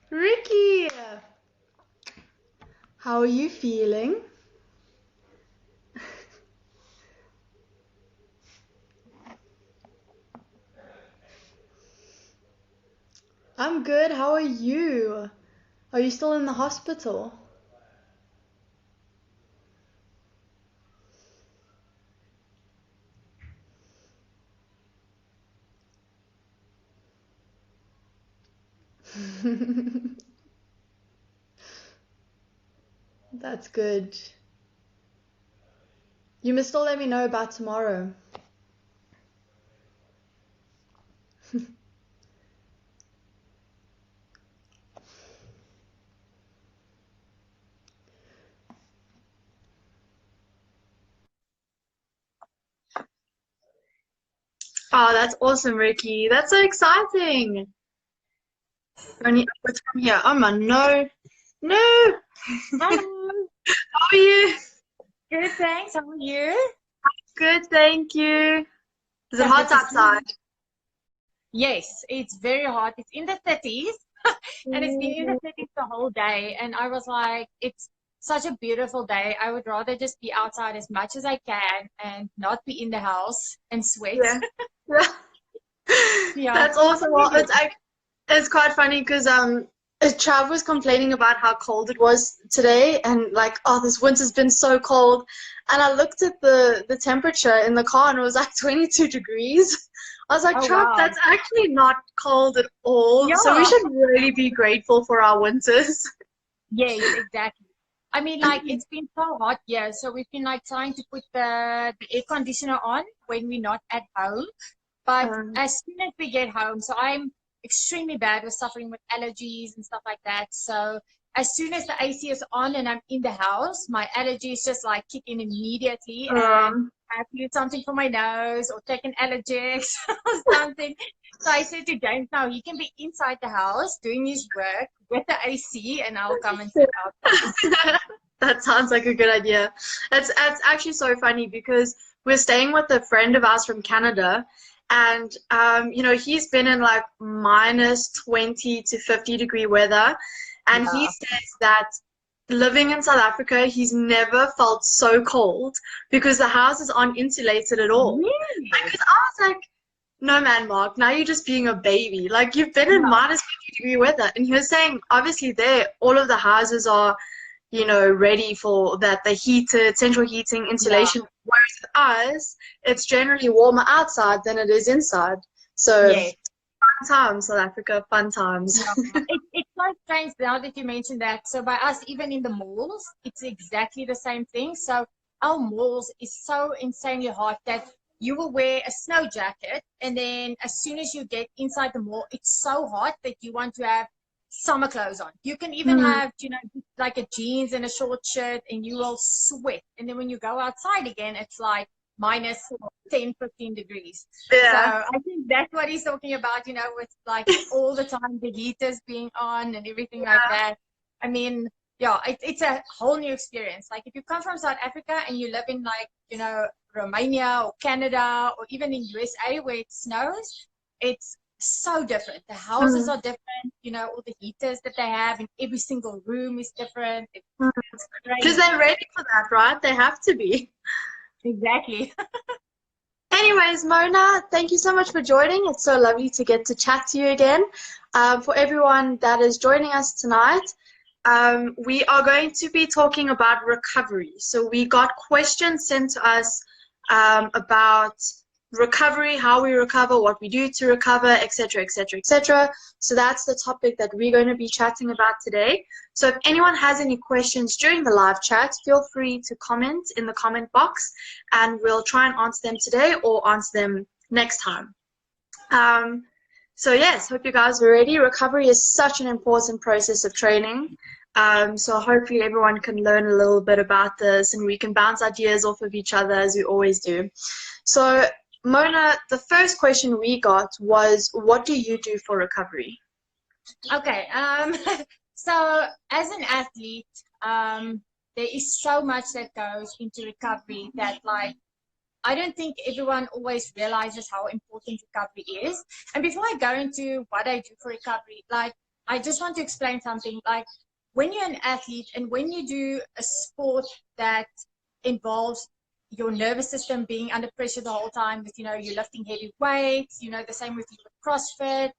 Ricky, how are you feeling? I'm good. How are you? Are you still in the hospital? That's good. You must still let me know about tomorrow. Oh, that's awesome, Ricky. That's so exciting. Only upwards from here. Oh man, no. No. Hello. How are you? Good, thanks. How are you? Good, thank you. Is it So good hot to see you. outside? Yes, it's very hot. It's in the 30s and it's been in the 30s the whole day. And I was like, it's such a beautiful day. I would rather just be outside as much as I can and not be in the house and sweat. Yeah. Yeah. Yeah. That's How are awesome. you Well, doing? it's quite funny because Trav was complaining about how cold it was today and like, oh, this winter's been so cold. And I looked at the temperature in the car and it was like 22 degrees. I was like, Oh, Trav, wow. that's actually not cold at all. So we Yeah. should really be grateful for our winters. Yes, exactly. I mean, like, it's been so hot here. So we've been like trying to put the air conditioner on when we're not at home. But Um, as soon as we get home, so I'm extremely bad with suffering with allergies and stuff like that. So as soon as the AC is on and I'm in the house, my allergies just like kick in immediately and um, I have to do something for my nose or take an Allergex or something. So I said to James, now he can be inside the house doing his work with the AC and I'll come and sit outside. that sounds like a good idea. It's actually so funny because we're staying with a friend of ours from Canada, and he's been in like minus 20 to 50-degree weather, and he Yeah. says that living in South Africa, he's never felt so cold because the houses aren't insulated at all. Really? Because I was like, no man, Mark, now you're just being a baby. Like you've been in Yeah. minus 50-degree weather. And he was saying, obviously there, all of the houses are, ready for that, the heated, central heating, Yeah. insulation. Whereas with us, it's generally warmer outside than it is inside. So Yes. fun times, South Africa, fun times. Yeah, it's quite strange now that you mentioned that. So by us, even in the malls, it's exactly the same thing. So our malls is so insanely hot that you will wear a snow jacket, and then as soon as you get inside the mall, it's so hot that you want to have summer clothes on. You can even Mm, have, like a jeans and a short shirt, and you will sweat. And then when you go outside again, it's like minus 10, 15 degrees. So yeah. I think that's what he's talking about, with like all the time the heaters being on and everything like Yeah. that. I mean, yeah, it's a whole new experience. Like if you come from South Africa and you live in like, Romania or Canada or even in USA where it snows, it's so different. The houses Mm, are different, all the heaters that they have in every single room is different. mm. It's Because crazy. they're ready for that, right? They have to be. Exactly. Anyways, Mona, thank you so much for joining. It's so lovely to get to chat to you again. For everyone that is joining us tonight, we are going to be talking about recovery. So we got questions sent to us about recovery, how we recover, what we do to recover, etc., etc., etc. So that's the topic that we're going to be chatting about today. So if anyone has any questions during the live chat, feel free to comment in the comment box and we'll try and answer them today or answer them next time. Um, so yes, hope you guys are ready. Recovery is such an important process of training. So hopefully everyone can learn a little bit about this and we can bounce ideas off of each other as we always do. So Mona, the first question we got was, what do you do for recovery? Okay. So as an athlete, there is so much that goes into recovery that like I don't think everyone always realizes how important recovery is. And before I go into what I do for recovery, like, I just want to explain something. Like, when you're an athlete and when you do a sport that involves your nervous system being under pressure the whole time, with, you're lifting heavy weights, the same with you with CrossFit.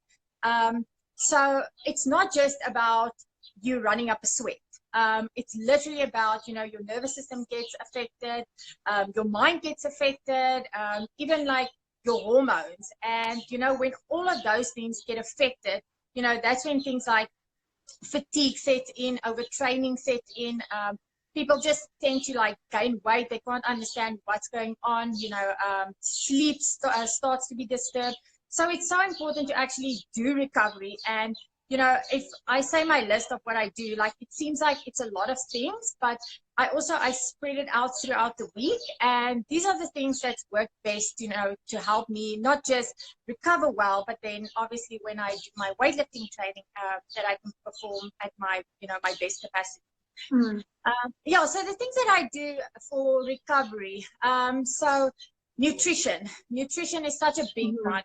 So it's not just about you running up a sweat. It's literally about, your nervous system gets affected, your mind gets affected, even like your hormones. And, when all of those things get affected, that's when things like fatigue sets in, overtraining sets in. People just tend to like gain weight. They can't understand what's going on. Sleep starts to be disturbed. So it's so important to actually do recovery. And if I say my list of what I do, like, it seems like it's a lot of things, but I spread it out throughout the week. And these are the things that work best, to help me not just recover well, but then obviously when I do my weightlifting training, that I can perform at my, my best capacity. So the things that I do for recovery, so nutrition is such a big one.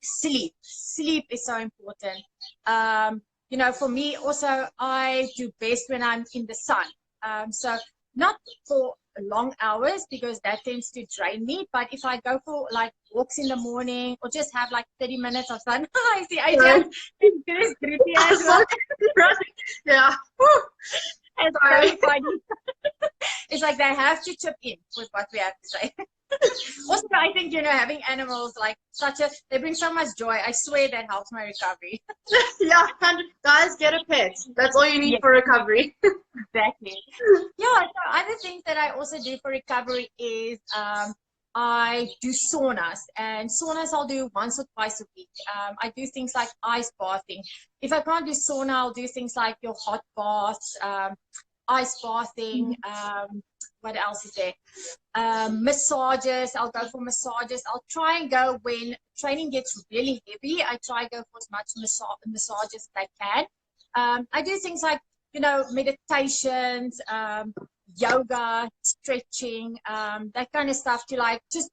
Sleep is so important. For me also, I do best when I'm in the sun. So not for long hours, because that tends to drain me, but if I go for like walks in the morning or just have like 30 minutes of sun. I see Adrian is grippy as well. Yeah. It's very funny. It's like they have to chip in with what we have to say. Also, I think, having animals like they bring so much joy. I swear that helps my recovery. Yeah, guys, get a pet. That's all you need for recovery. Exactly. Yeah, so other things that I also do for recovery is I do saunas, and saunas I'll do once or twice a week. I do things like ice bathing. If I can't do sauna, I'll do things like your hot baths, ice bathing. What else is there? Massages. I'll go for massages. I'll try and go when training gets really heavy. I try to go for as much massages as I can. I do things like, meditations, yoga, stretching, that kind of stuff, to like just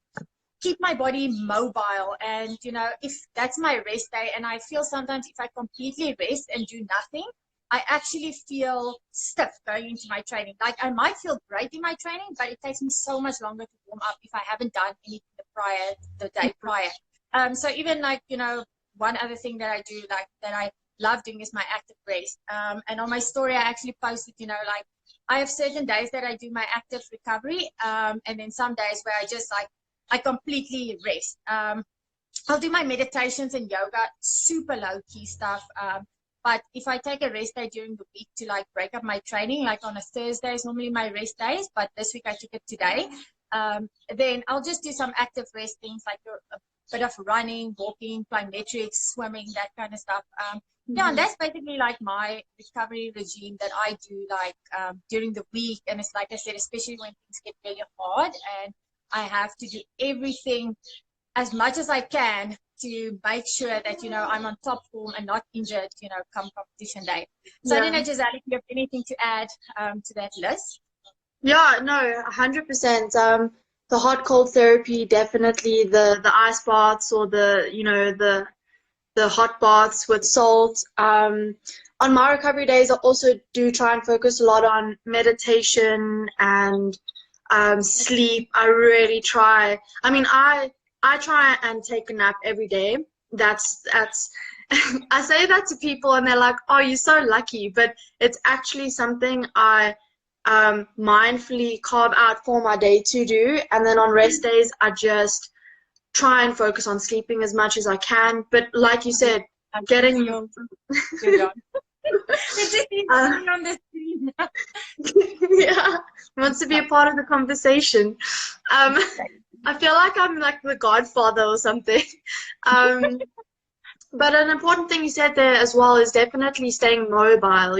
keep my body mobile. And, if that's my rest day, and I feel sometimes if I completely rest and do nothing, I actually feel stiff going into my training. Like, I might feel great in my training, but it takes me so much longer to warm up if I haven't done anything the day prior. So even like, one other thing that I do, like, that I love doing, is my active rest. And on my story, I actually posted, like, I have certain days that I do my active recovery, and then some days where I just like, I completely rest. I'll do my meditations and yoga, super low key stuff. But if I take a rest day during the week to like break up my training, like on a Thursday is normally my rest days, but this week I took it today, then I'll just do some active rest things, like a bit of running, walking, plyometrics, swimming, that kind of stuff. Yeah, and that's basically like my recovery regime that I do, like, during the week. And it's like I said, especially when things get really hard and I have to do everything as much as I can to make sure that, I'm on top form and not injured, come competition day. So I don't know, Giselle, if you have anything to add to that list. Yeah, no, 100%. The hot cold therapy, definitely the ice baths, or the hot baths with salt. On my recovery days, I also do try and focus a lot on meditation and sleep. I really try. I mean, I try and take a nap every day. That's I say that to people and they're like, oh, you're so lucky, but it's actually something I mindfully carve out for my day to do. And then on rest days, I just try and focus on sleeping as much as I can. But like you said, getting on the screen. Yeah, wants to be a part of the conversation. I feel like I'm like the godfather or something. But an important thing you said there as well is definitely staying mobile.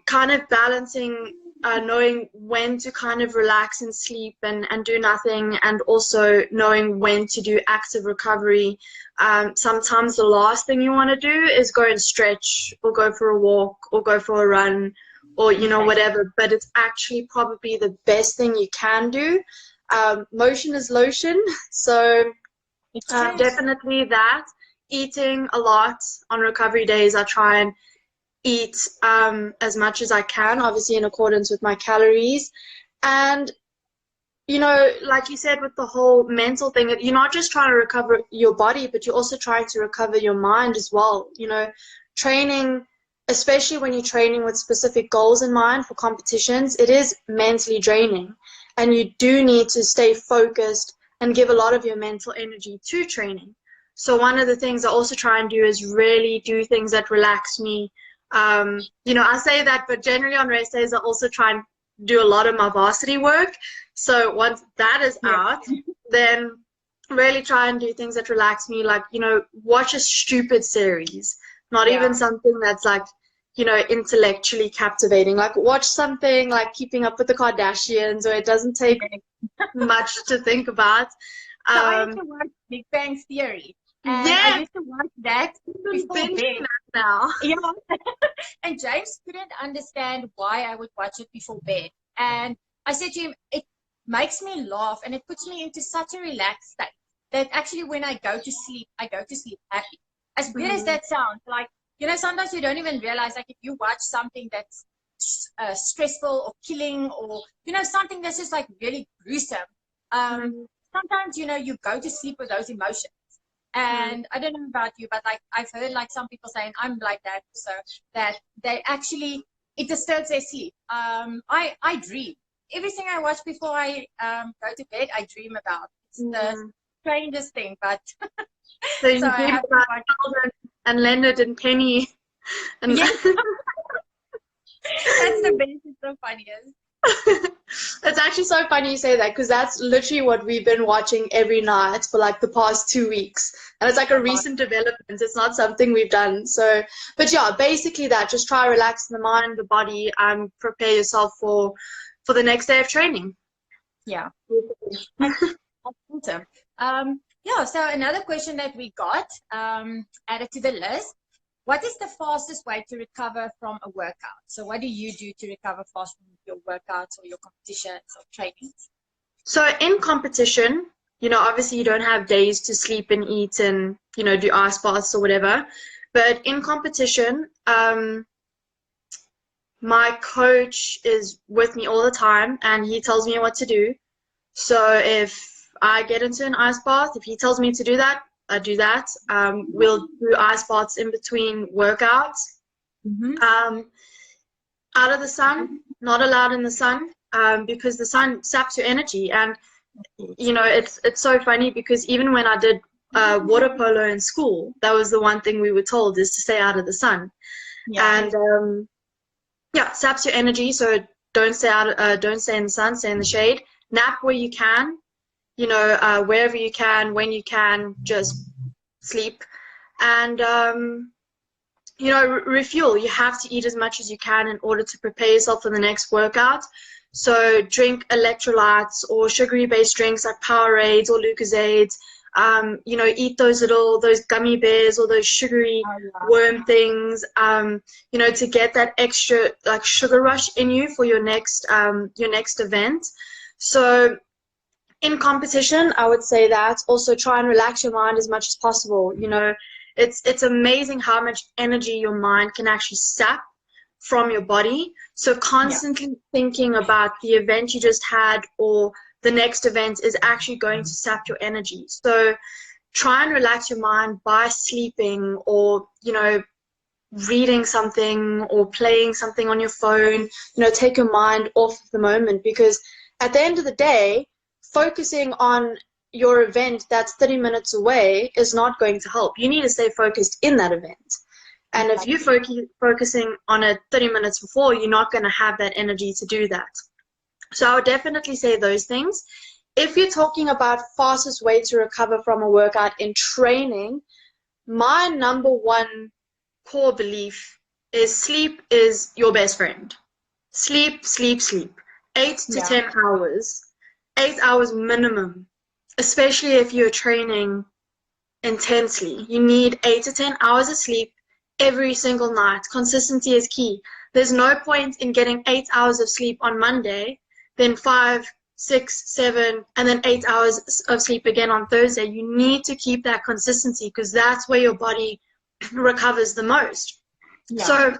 Kind of balancing, knowing when to kind of relax and sleep and do nothing, and also knowing when to do active recovery. Sometimes the last thing you want to do is go and stretch or go for a walk or go for a run or, you know, whatever, but it's actually probably the best thing you can do. Motion is lotion. So definitely that. Eating a lot on recovery days. I try and eat as much as I can, obviously in accordance with my calories. And, you know, like you said, with the whole mental thing, you're not just trying to recover your body, but you're also trying to recover your mind as well. You know, training, especially when you're training with specific goals in mind for competitions, it is mentally draining. And you do need to stay focused and give a lot of your mental energy to training. So one of the things I also try and do is really do things that relax me. You know, I say that, but generally on race days, I also try and do a lot of my varsity work. So once that is out, then really try and do things that relax me, like, you know, watch a stupid series, not even something that's like, you know, intellectually captivating. Like watch something like Keeping Up with the Kardashians, where it doesn't take much to think about. So I used to watch Big Bang Theory. And I used to watch that before bed. Now. Yeah. And James couldn't understand why I would watch it before bed. And I said to him, it makes me laugh and it puts me into such a relaxed state that actually when I go to sleep happy. As weird as that sounds, like, you know, sometimes you don't even realize, like, if you watch something that's stressful or killing, or, you know, something that's just like really gruesome, sometimes, you know, you go to sleep with those emotions. And I don't know about you, but like I've heard like some people saying, I'm like that, so that they actually, it disturbs their sleep. I dream. Everything I watch before I go to bed, I dream about. It's the strangest thing, but so you dream about Sheldon and Leonard and Penny. And yes. That's the best. It's so funniest. It's actually so funny you say that, because that's literally what we've been watching every night for like the past 2 weeks, and it's like a recent development. It's not something we've done. So, but yeah, basically that. Just try to relax the mind, the body, and prepare yourself for the next day of training. Yeah. Awesome. Yeah. So another question that we got added to the list. What is the fastest way to recover from a workout? So what do you do to recover fast from your workouts or your competitions or trainings? So in competition, you know, obviously you don't have days to sleep and eat and, you know, do ice baths or whatever. But in competition, my coach is with me all the time and he tells me what to do. So if I get into an ice bath, if he tells me to do that, I do that. We'll do ice baths in between workouts. Out of the sun, not allowed in the sun, because the sun saps your energy. And, you know, it's so funny because even when I did water polo in school, that was the one thing we were told, is to stay out of the sun. And saps your energy. So don't stay in the sun, stay in the shade. Nap where you can. You know, wherever you can, when you can, just sleep. And, you know, refuel. You have to eat as much as you can in order to prepare yourself for the next workout. So drink electrolytes or sugary-based drinks like Powerades or Lucozades. You know, eat those gummy bears or those sugary worm things, you know, to get that extra like sugar rush in you for your next event. So in competition, I would say that also try and relax your mind as much as possible. You know, it's amazing how much energy your mind can actually sap from your body. So constantly thinking about the event you just had or the next event is actually going to sap your energy. So try and relax your mind by sleeping or, you know, reading something or playing something on your phone. You know, take your mind off the moment, because at the end of the day, focusing on your event that's 30 minutes away is not going to help. You need to stay focused in that event. And if you're focusing on it 30 minutes before, you're not going to have that energy to do that. So I would definitely say those things. If you're talking about fastest way to recover from a workout in training, my number one core belief is sleep is your best friend. Sleep, sleep, sleep. 8 to 10 hours. 8 hours minimum, especially if you're training intensely. You need 8 to 10 hours of sleep every single night. Consistency is key. There's no point in getting 8 hours of sleep on Monday, then 5, 6, 7, and then 8 hours of sleep again on Thursday. You need to keep that consistency because that's where your body recovers the most. Yeah. So,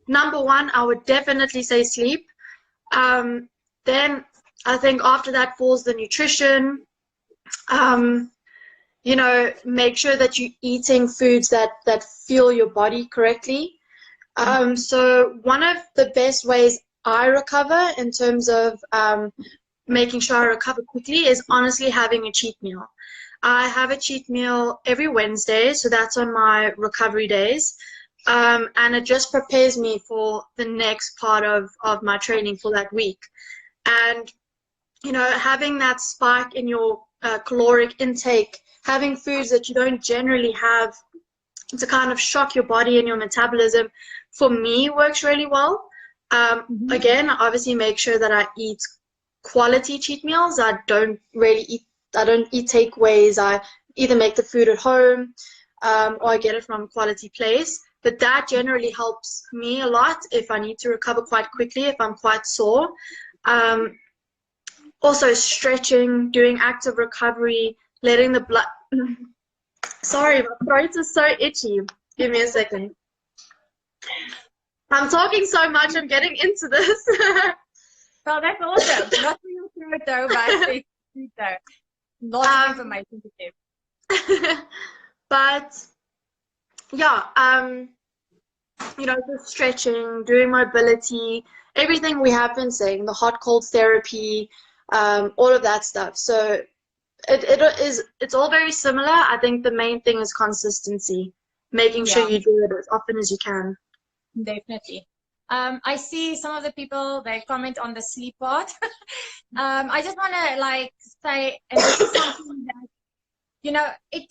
number one, I would definitely say sleep. Then I think after that falls the nutrition. Make sure that you're eating foods that fuel your body correctly. So one of the best ways I recover in terms of making sure I recover quickly is honestly having a cheat meal. I have a cheat meal every Wednesday, so that's on my recovery days. And it just prepares me for the next part of my training for that week. And, having that spike in your caloric intake, having foods that you don't generally have to kind of shock your body and your metabolism, for me, works really well. Again, I obviously make sure that I eat quality cheat meals. I don't eat takeaways. I either make the food at home or I get it from a quality place. But that generally helps me a lot if I need to recover quite quickly, if I'm quite sore. Also stretching, doing active recovery, letting the blood... Sorry, my throat is so itchy. Give me a second. I'm talking so much, I'm getting into this. Well, that's awesome. Not for your throat though, but though. Lots of information to give. But yeah, just stretching, doing mobility, everything we have been saying, the hot cold therapy, all of that stuff. So it's all very similar. I think the main thing is consistency, making sure you do it as often as you can. Definitely. I see some of the people, they comment on the sleep part. I just want to say, and this is something that, it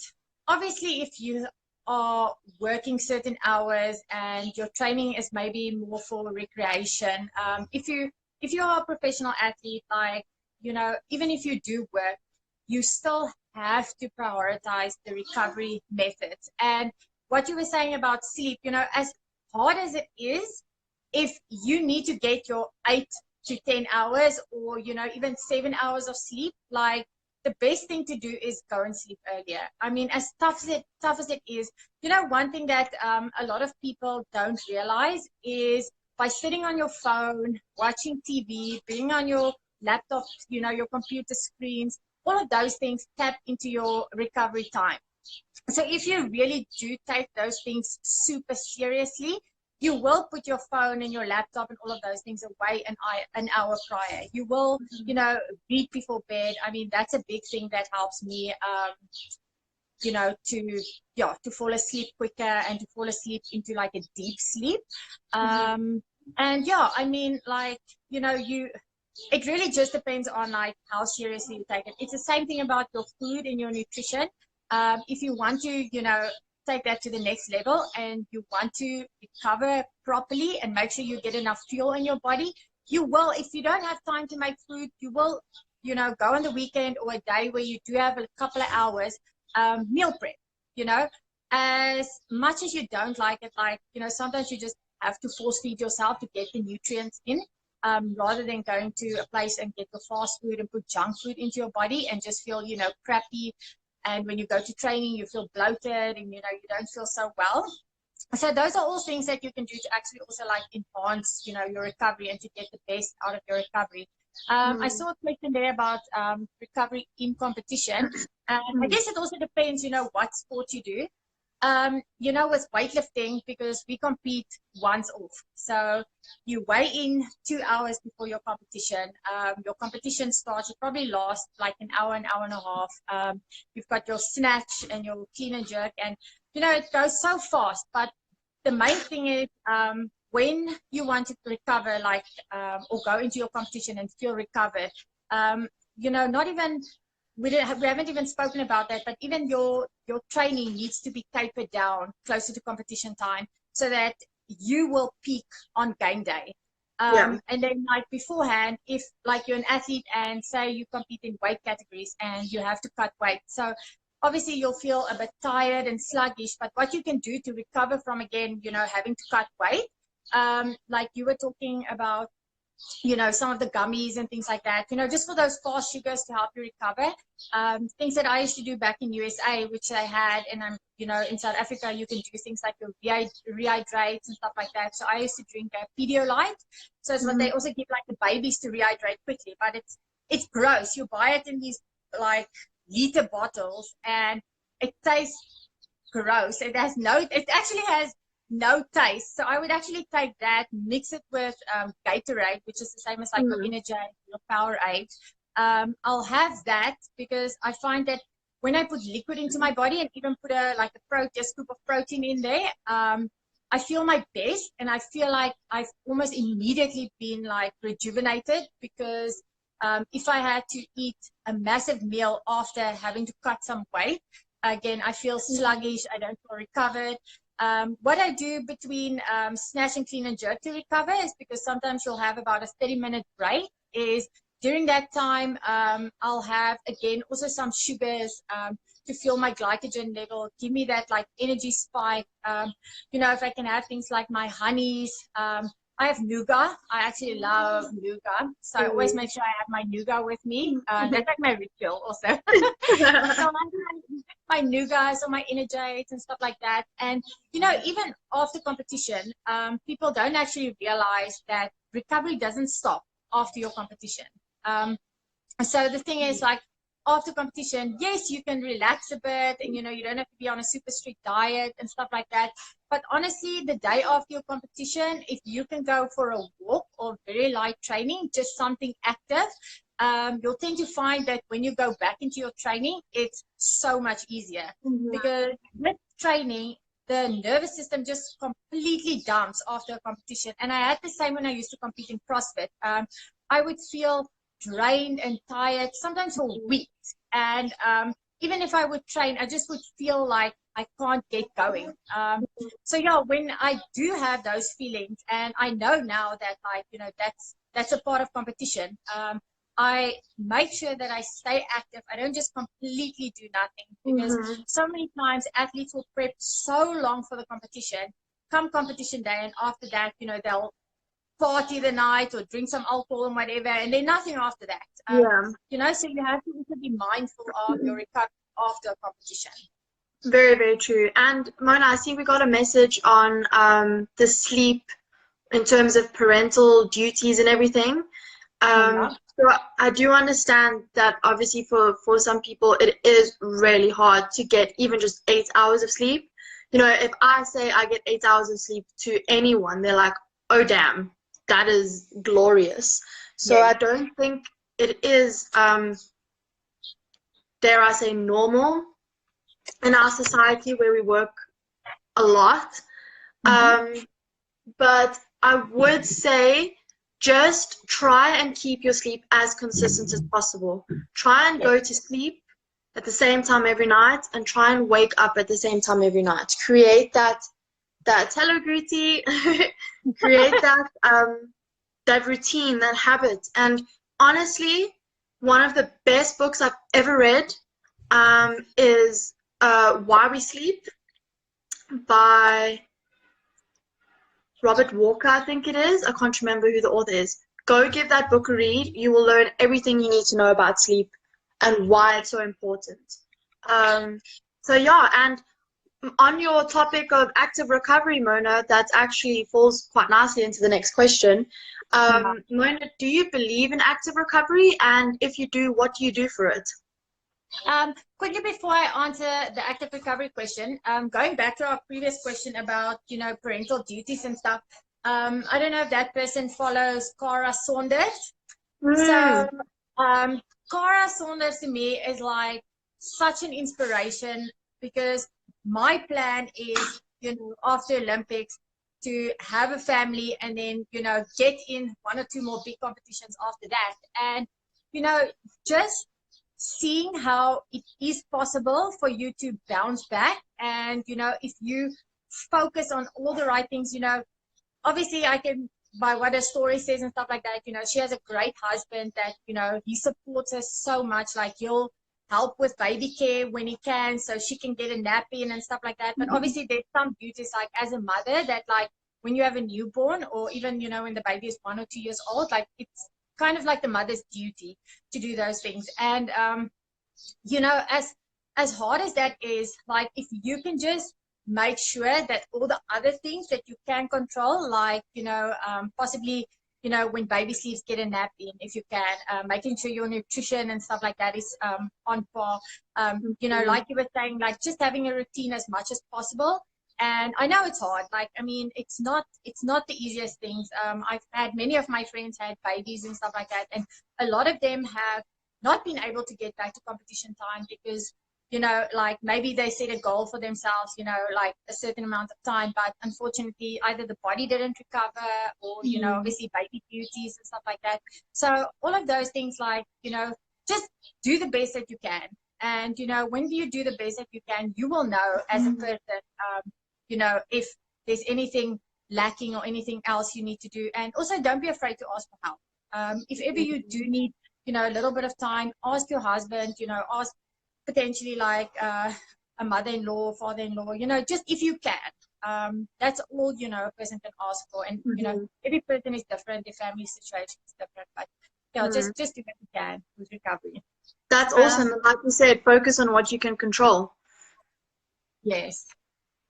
obviously if you are working certain hours and your training is maybe more for recreation, if you are a professional athlete, even if you do work, you still have to prioritize the recovery methods. And what you were saying about sleep, as hard as it is, if you need to get your 8 to 10 hours or, even 7 hours of sleep, the best thing to do is go and sleep earlier. I mean, as tough as it is, one thing that a lot of people don't realize is by sitting on your phone, watching TV, being on your laptop, your computer screens, all of those things tap into your recovery time. So if you really do take those things super seriously, you will put your phone and your laptop and all of those things away an hour prior. You will, read before bed. I mean, that's a big thing that helps me, to fall asleep quicker and to fall asleep into a deep sleep. And I mean, it really just depends on how seriously you take it. It's the same thing about your food and your nutrition. If you want to, take that to the next level and you want to recover properly and make sure you get enough fuel in your body, you will, if you don't have time to make food, you will, go on the weekend or a day where you do have a couple of hours, meal prep, as much as you don't like it, sometimes you just have to force feed yourself to get the nutrients in, rather than going to a place and get the fast food and put junk food into your body and just feel, crappy. And when you go to training, you feel bloated and, you don't feel so well. So those are all things that you can do to actually also enhance, your recovery and to get the best out of your recovery. I saw a question there about recovery in competition. I guess it also depends, what sport you do. With weightlifting, because we compete once off. So you weigh in 2 hours before your competition. Your competition starts, it probably lasts an hour and a half. You've got your snatch and your clean and jerk, and it goes so fast. But the main thing is when you want to recover, or go into your competition and feel recovered, not even we haven't even spoken about that, but even your training needs to be tapered down closer to competition time so that you will peak on game day. And then beforehand, if you're an athlete and say you compete in weight categories and you have to cut weight. So obviously you'll feel a bit tired and sluggish, but what you can do to recover from, again, having to cut weight, like you were talking about, some of the gummies and things like that, just for those fast sugars to help you recover. Things that I used to do back in USA, which I had, and I'm, in South Africa, you can do things like your rehydrates and stuff like that. So I used to drink a Pedialyte. So it's what they also give like the babies to rehydrate quickly, but it's gross. You buy it in these like liter bottles and it tastes gross. It actually has no taste. So I would actually take that, mix it with Gatorade, which is the same as like your Energy, your Powerade. I'll have that because I find that when I put liquid into my body and even put a scoop of protein in there, I feel my best, and I feel like I've almost immediately been like rejuvenated, because if I had to eat a massive meal after having to cut some weight, again, I feel sluggish, I don't feel recovered. What I do between snatch and clean and jerk to recover is, because sometimes you'll have about a 30-minute break, is during that time, I'll have, again, also some sugars to fuel my glycogen level, give me that like energy spike. If I can have things like my honeys. I have nougat. I actually love nougat. So I always make sure I have my nougat with me. That's like my ritual also. So I have my nougats or my Energites and stuff like that. And, even after competition, people don't actually realize that recovery doesn't stop after your competition. So the thing is, like, after competition, yes, you can relax a bit and, you don't have to be on a super strict diet and stuff like that. But honestly, the day after your competition, if you can go for a walk or very light training, just something active, you'll tend to find that when you go back into your training, it's so much easier. Because with training, the nervous system just completely dumps after a competition. And I had the same when I used to compete in CrossFit. I would feel drained and tired, sometimes for weeks. And even if I would train, I just would feel like I can't get going. So yeah, when I do have those feelings, and I know now that that's a part of competition, I make sure that I stay active. I don't just completely do nothing, because so many times athletes will prep so long for the competition. Come competition day, and after that, they'll party the night or drink some alcohol and whatever, and then nothing after that. So you have to also be mindful of your recovery after a competition. Very, very true. And Mona, I see we got a message on the sleep in terms of parental duties and everything. So I do understand that obviously for some people it is really hard to get even just 8 hours of sleep. If I say I get 8 hours of sleep to anyone, they're like, oh damn, that is glorious. So I don't think it is, dare I say, normal in our society where we work a lot. But I would say just try and keep your sleep as consistent as possible. Try and go to sleep at the same time every night, and try and wake up at the same time every night. Create that telegruty, create that routine, that habit. And honestly, one of the best books I've ever read is Why We Sleep by Robert Walker, I think it is. I can't remember who the author is. Go give that book a read. You will learn everything you need to know about sleep and why it's so important. So yeah, and on your topic of active recovery, Mona, that actually falls quite nicely into the next question. Mona, do you believe in active recovery? And if you do, what do you do for it? Quickly before I answer the active recovery question, going back to our previous question about, parental duties and stuff, I don't know if that person follows Cara Saunders. So Cara Saunders to me is like such an inspiration, because my plan is, after Olympics, to have a family and then, get in 1 or 2 more big competitions after that. And, just seeing how it is possible for you to bounce back. And, if you focus on all the right things, obviously I can, by what her story says and stuff like that, she has a great husband that, he supports her so much. Like, he'll help with baby care when he can, so she can get a nap in and stuff like that. But obviously there's some duties, like as a mother, that like when you have a newborn, or even, you know, when the baby is 1 or 2 years old, like it's kind of like the mother's duty to do those things. And you know, as hard as that is, like if you can just make sure that all the other things that you can control, like, you know, possibly, you know, when baby sleeps, get a nap in if you can, making sure your nutrition and stuff like that is on par. You know, like you were saying, like just having a routine as much as possible. And I know it's hard. Like, I mean, it's not the easiest things. I've had many of my friends had babies and stuff like that, and a lot of them have not been able to get back to competition time because, you know, like maybe they set a goal for themselves, you know, like a certain amount of time, but unfortunately either the body didn't recover, or, you know, obviously baby duties and stuff like that. So all of those things, like, you know, just do the best that you can. And, you know, when you do the best that you can, you will know as a person, you know, if there's anything lacking or anything else you need to do. And also don't be afraid to ask for help. If ever you do need, you know, a little bit of time, ask your husband, you know, ask potentially like a mother-in-law, father-in-law, you know, just if you can. That's all, you know, a person can ask for. And, you know, every person is different, their family situation is different, but, you know, just do what you can with recovery. That's awesome. Like you said, focus on what you can control. Yes.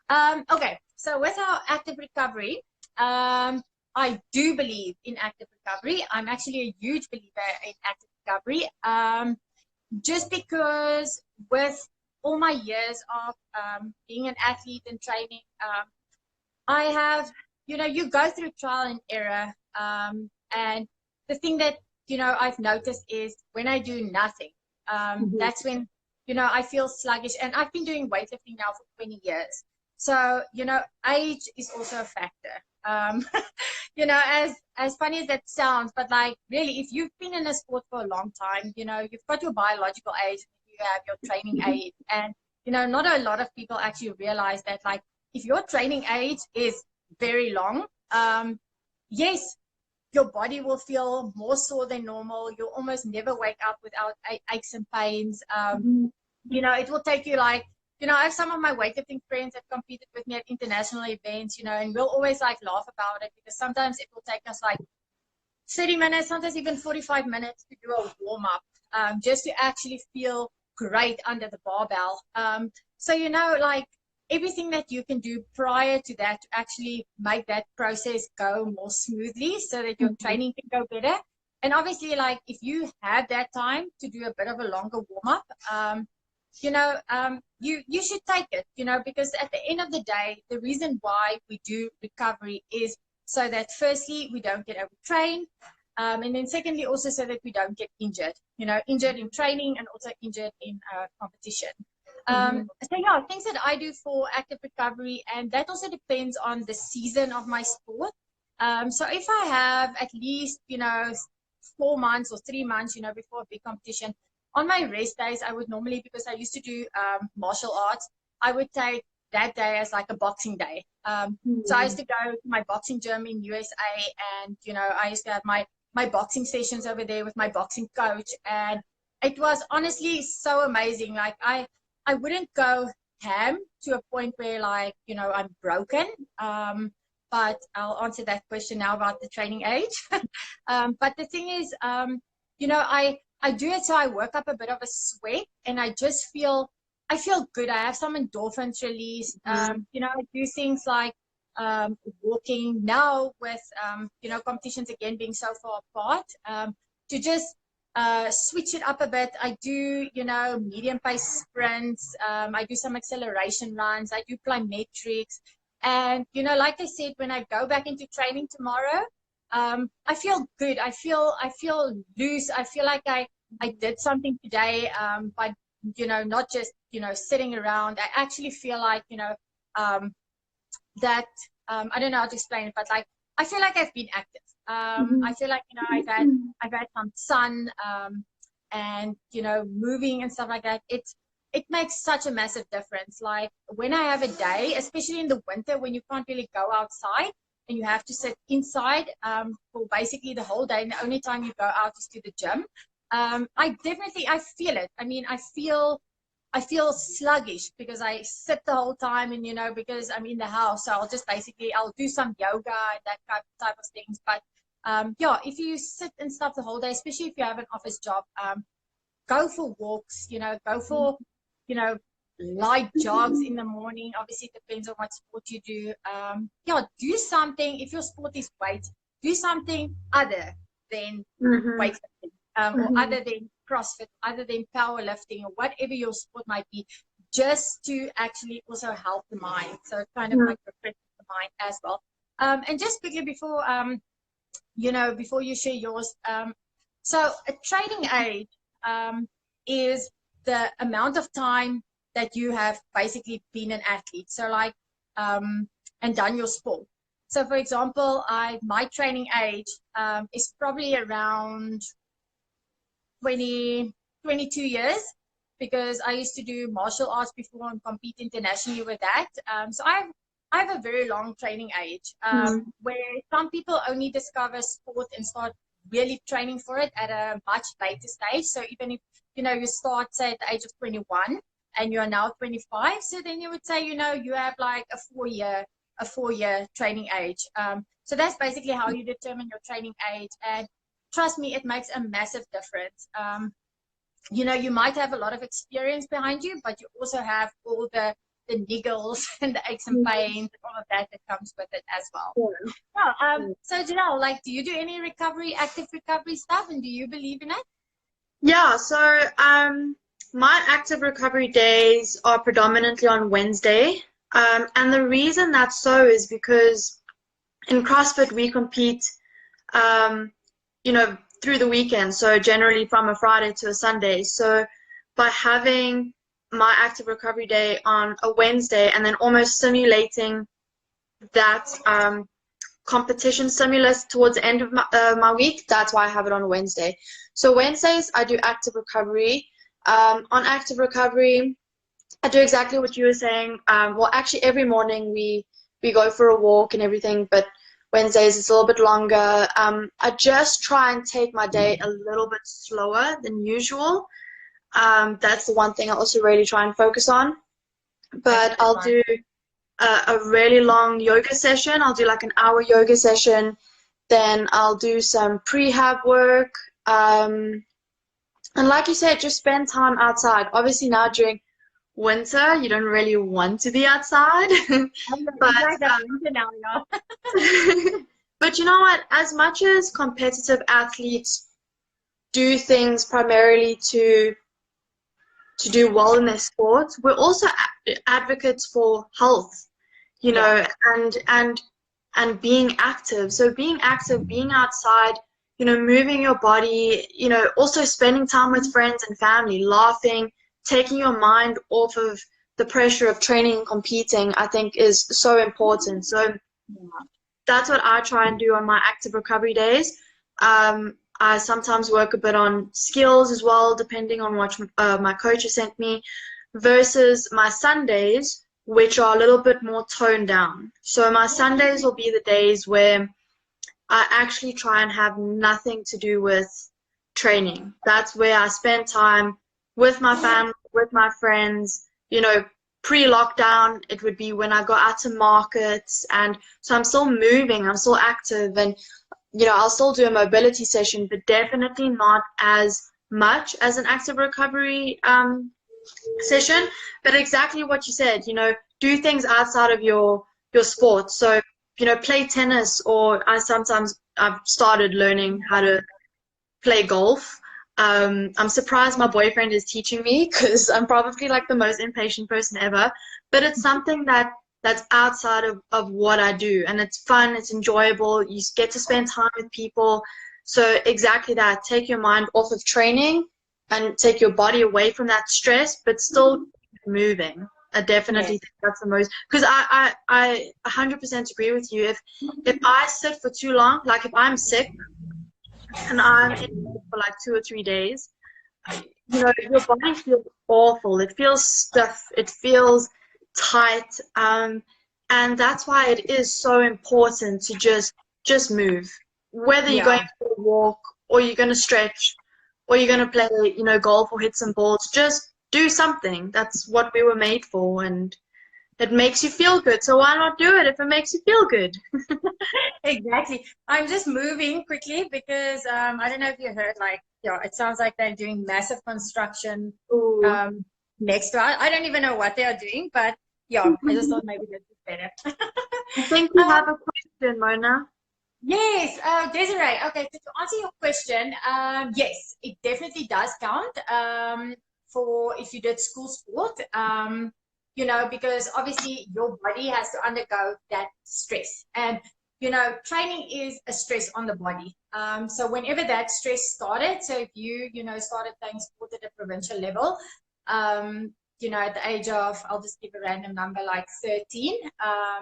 Okay, so with our active recovery, I do believe in active recovery. I'm actually a huge believer in active recovery, just because with all my years of being an athlete and training, I have, you know, you go through trial and error, and the thing that, you know, I've noticed is when I do nothing, that's when, you know, I feel sluggish. And I've been doing weightlifting now for 20 years. So, you know, age is also a factor. You know, as funny as that sounds, but like really, if you've been in a sport for a long time, you know, you've got your biological age, you have your training age. And, you know, not a lot of people actually realize that, like, if your training age is very long, yes, your body will feel more sore than normal. You'll almost never wake up without aches and pains. You know, it will take you like, you know, I have some of my weightlifting friends that competed with me at international events, you know, and we'll always like laugh about it because sometimes it will take us like 30 minutes, sometimes even 45 minutes to do a warm up, just to actually feel great under the barbell. So, you know, like everything that you can do prior to that to actually make that process go more smoothly so that your training can go better. And obviously, like if you have that time to do a bit of a longer warm up, you know, you should take it, you know, because at the end of the day, the reason why we do recovery is so that firstly, we don't get overtrained. And then secondly, also so that we don't get injured, you know, injured in training and also injured in competition. So yeah, things that I do for active recovery, and that also depends on the season of my sport. So if I have at least, you know, 4 months or 3 months, you know, before a big competition, on my rest days, I would normally, because I used to do martial arts, I would take that day as like a boxing day. So I used to go to my boxing gym in USA, and, you know, I used to have my boxing sessions over there with my boxing coach. And it was honestly so amazing. Like I wouldn't go ham to a point where, like, you know, I'm broken. But I'll answer that question now about the training age. But the thing is, you know, I do it so I work up a bit of a sweat, and I feel good. I have some endorphins released. You know, I do things like walking now with, you know, competitions again being so far apart, to just switch it up a bit. I do, you know, medium pace sprints. I do some acceleration runs. I do plyometrics. And, you know, like I said, when I go back into training tomorrow, I feel good. I feel loose. I feel like I did something today, by, you know, not just, you know, sitting around. I actually feel like, you know, that, I don't know how to explain it, but like, I feel like I've been active. I feel like, you know, I've had some sun, and, you know, moving and stuff like that. It makes such a massive difference. Like when I have a day, especially in the winter when you can't really go outside and you have to sit inside for basically the whole day, and the only time you go out is to the gym. I feel it. I mean, I feel sluggish because I sit the whole time, and because I'm in the house, so I'll do some yoga and that type of things. But yeah, if you sit and stuff the whole day, especially if you have an office job, go for walks, go for, light jogs in the morning. Obviously, it depends on what sport you do. Yeah, do something. If your sport is weight, do something other than weightlifting, or other than CrossFit, other than powerlifting, or whatever your sport might be, just to actually also help the mind. So kind of like refresh the mind as well. And just quickly before you share yours, so a training age is the amount of time that you have basically been an athlete. So like, and done your sport. So for example, my training age is probably around 22 years, because I used to do martial arts before and compete internationally with that. So I have a very long training age, where some people only discover sport and start really training for it at a much later stage. So even if you start, say, at the age of 21 and you are now 25, so then you would say you have like a 4-year training age. So that's basically how you determine your training age, and trust me, it makes a massive difference. You might have a lot of experience behind you, but you also have all the niggles and the aches and pains and all of that comes with it as well. So Giselle, like, do you do any active recovery stuff, and do you believe in it? Yeah, so my active recovery days are predominantly on Wednesday. And the reason that's so is because in CrossFit we compete, through the weekend. So generally from a Friday to a Sunday. So by having my active recovery day on a Wednesday and then almost simulating that competition stimulus towards the end of my week, that's why I have it on a Wednesday. So Wednesdays I do active recovery. On active recovery, I do exactly what you were saying. Well, actually every morning we go for a walk and everything, but Wednesdays it's a little bit longer. I just try and take my day a little bit slower than usual. That's the one thing I also really try and focus on. But I'll do a really long yoga session. I'll do like an hour yoga session. Then I'll do some prehab work. And like you said, just spend time outside. Obviously now during winter, you don't really want to be outside. But you know what? As much as competitive athletes do things primarily to do well in their sports, we're also advocates for health, and being active. So being active, being outside, moving your body, also spending time with friends and family, laughing, taking your mind off of the pressure of training and competing, I think is so important. So that's what I try and do on my active recovery days. I sometimes work a bit on skills as well, depending on what my coach has sent me, versus my Sundays, which are a little bit more toned down. So my Sundays will be the days where I actually try and have nothing to do with training. That's where I spend time with my family, with my friends. Pre-lockdown, it would be when I go out to markets, and so I'm still moving, I'm still active, and I'll still do a mobility session, but definitely not as much as an active recovery session. But exactly what you said, do things outside of your sport. So, play tennis, or I've started learning how to play golf. I'm surprised my boyfriend is teaching me, because I'm probably like the most impatient person ever. But it's something that's outside of what I do, and it's fun, it's enjoyable, you get to spend time with people. So exactly that, take your mind off of training and take your body away from that stress, but still moving. I definitely think that's the most, because I 100% agree with you. If I sit for too long, like if I'm sick and I'm in for like 2 or 3 days, your body feels awful, it feels stiff, it feels tight, and that's why it is so important to just move, whether you're going for a walk or you're going to stretch or you're going to play, you know, golf or hit some balls. Just do something. That's what we were made for, and it makes you feel good. So why not do it if it makes you feel good? Exactly. I'm just moving quickly because I don't know if you heard, like, yeah, it sounds like they're doing massive construction Ooh. next to us. I don't even know what they are doing, but yeah, I just thought maybe this is better. I think you um, have a question, Mona. yes, Desiree. Okay, so to answer your question, yes, it definitely does count for if you did school sport. You know, because obviously your body has to undergo that stress, and you know, training is a stress on the body. So whenever that stress started, so if you know started playing sport at a provincial level, you know, at the age of, I'll just give a random number like 13,